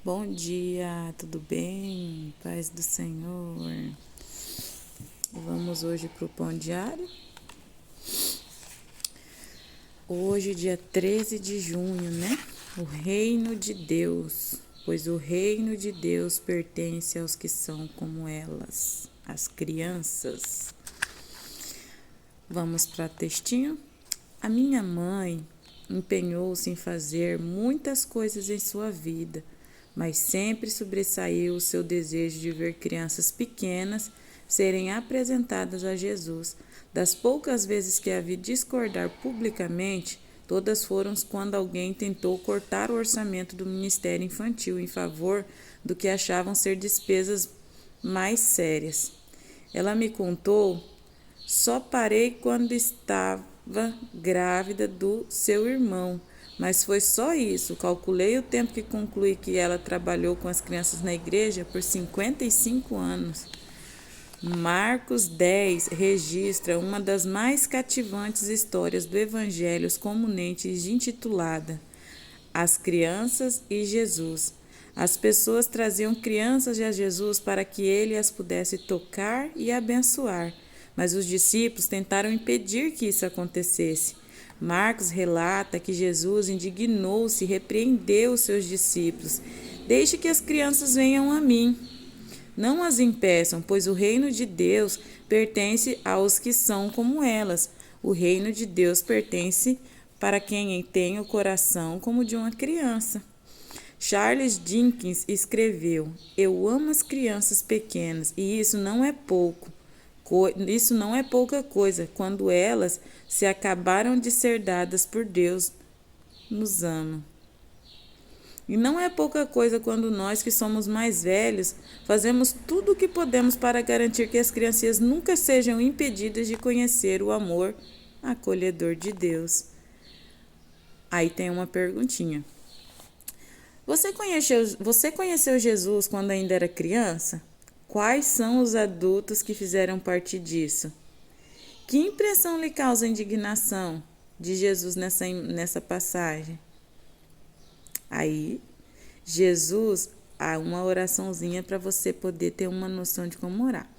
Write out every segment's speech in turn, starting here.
Bom dia, tudo bem? Paz do Senhor. Vamos hoje para o Pão Diário. Hoje, dia 13 de junho, né? O reino de Deus, pois o reino de Deus pertence aos que são como elas, as crianças. Vamos para o textinho? A minha mãe empenhou-se em fazer muitas coisas em sua vida, mas sempre sobressaiu o seu desejo de ver crianças pequenas serem apresentadas a Jesus. Das poucas vezes que a vi discordar publicamente, todas foram quando alguém tentou cortar o orçamento do Ministério Infantil em favor do que achavam ser despesas mais sérias. Ela me contou: só parei quando estava grávida do seu irmão, mas foi só isso. Calculei o tempo que concluí que ela trabalhou com as crianças na igreja por 55 anos. Marcos 10 registra uma das mais cativantes histórias do Evangelho comumente intitulada As Crianças e Jesus. As pessoas traziam crianças a Jesus para que ele as pudesse tocar e abençoar, mas os discípulos tentaram impedir que isso acontecesse. Marcos relata que Jesus indignou-se e repreendeu os seus discípulos: Deixe que as crianças venham a mim. Não as impeçam, pois o reino de Deus pertence aos que são como elas. O reino de Deus pertence para quem tem o coração como de uma criança. Charles Dickens escreveu: Eu amo as crianças pequenas, e isso não é pouca coisa, quando elas se acabaram de ser dadas por Deus, nos ama. E não é pouca coisa quando nós, que somos mais velhos, fazemos tudo o que podemos para garantir que as crianças nunca sejam impedidas de conhecer o amor acolhedor de Deus. Aí tem uma perguntinha. Você conheceu Jesus quando ainda era criança? Quais são os adultos que fizeram parte disso? Que impressão lhe causa a indignação de Jesus nessa passagem? Aí, Jesus, há uma oraçãozinha para você poder ter uma noção de como orar.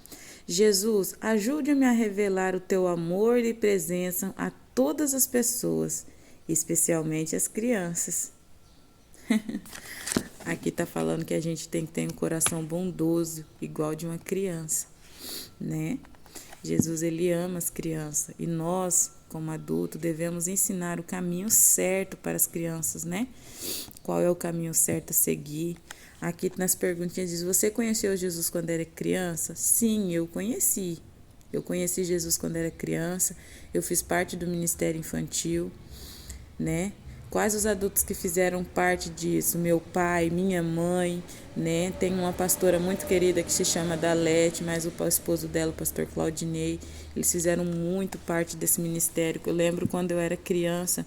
Jesus, ajude-me a revelar o teu amor e presença a todas as pessoas, especialmente as crianças. Aqui está falando que a gente tem que ter um coração bondoso, igual de uma criança, né? Jesus, ele ama as crianças e nós, como adultos, devemos ensinar o caminho certo para as crianças, né? Qual é o caminho certo a seguir? Aqui nas perguntinhas diz: você conheceu Jesus quando era criança? Sim, eu conheci. Eu conheci Jesus quando era criança. Eu fiz parte do Ministério Infantil, né? Quais os adultos que fizeram parte disso? Meu pai, minha mãe, né? Tem uma pastora muito querida que se chama Dalete, mas o esposo dela, o pastor Claudinei, eles fizeram muito parte desse ministério. Eu lembro quando eu era criança,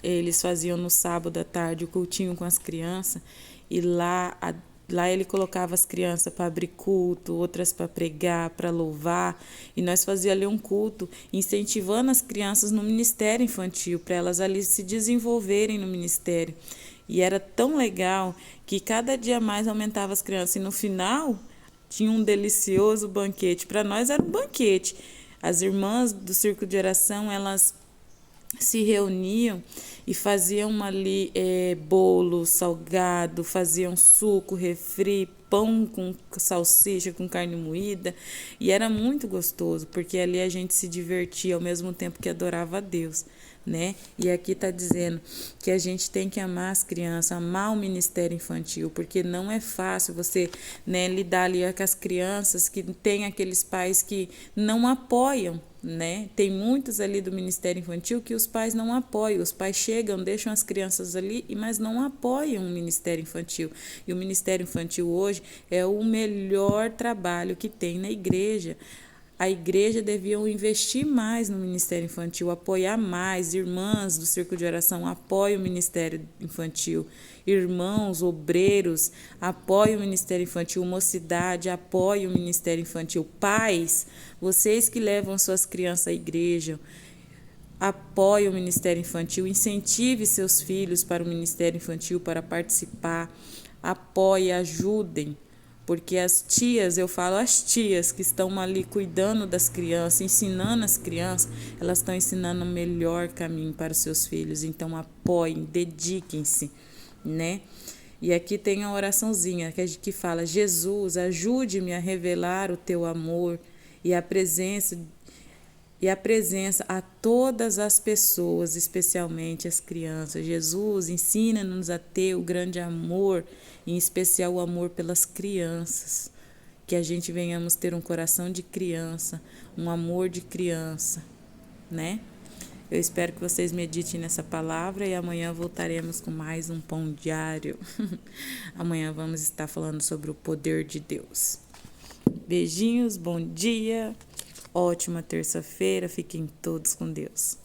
eles faziam no sábado à tarde o cultinho com as crianças, e lá ele colocava as crianças para abrir culto, outras para pregar, para louvar, e nós fazíamos ali um culto, incentivando as crianças no ministério infantil, para elas ali se desenvolverem no ministério. E era tão legal que cada dia mais aumentava as crianças, e no final tinha um delicioso banquete. Para nós era um banquete. As irmãs do Círculo de Oração, elas se reuniam e faziam ali bolo, salgado, faziam suco, refri, pão com salsicha, com carne moída, e era muito gostoso, porque ali a gente se divertia ao mesmo tempo que adorava a Deus, né? E aqui está dizendo que a gente tem que amar as crianças, amar o ministério infantil, porque não é fácil você, né, lidar ali com as crianças que tem aqueles pais que não apoiam, né? Tem muitos ali do Ministério Infantil que os pais não apoiam. Os pais chegam, deixam as crianças ali, mas não apoiam o Ministério Infantil. E o Ministério Infantil hoje é o melhor trabalho que tem na igreja. A igreja devia investir mais no Ministério Infantil, apoiar mais. Irmãs do Círculo de Oração, apoiem o Ministério Infantil. Irmãos, obreiros, apoiem o Ministério Infantil. Mocidade, apoiem o Ministério Infantil. Pais, vocês que levam suas crianças à igreja, apoiem o Ministério Infantil. Incentive seus filhos para o Ministério Infantil, para participar. apoiem, ajudem. Porque as tias, eu falo as tias que estão ali cuidando das crianças, ensinando as crianças, elas estão ensinando o melhor caminho para os seus filhos. Então apoiem, dediquem-se, né? E aqui tem a oraçãozinha que fala: Jesus, ajude-me a revelar o teu amor e a presença a todas as pessoas, especialmente as crianças. Jesus, ensina-nos a ter o grande amor, em especial o amor pelas crianças. Que a gente venhamos ter um coração de criança, um amor de criança, né? Eu espero que vocês meditem nessa palavra e amanhã voltaremos com mais um pão diário. Amanhã vamos estar falando sobre o poder de Deus. Beijinhos, bom dia, ótima terça-feira, fiquem todos com Deus.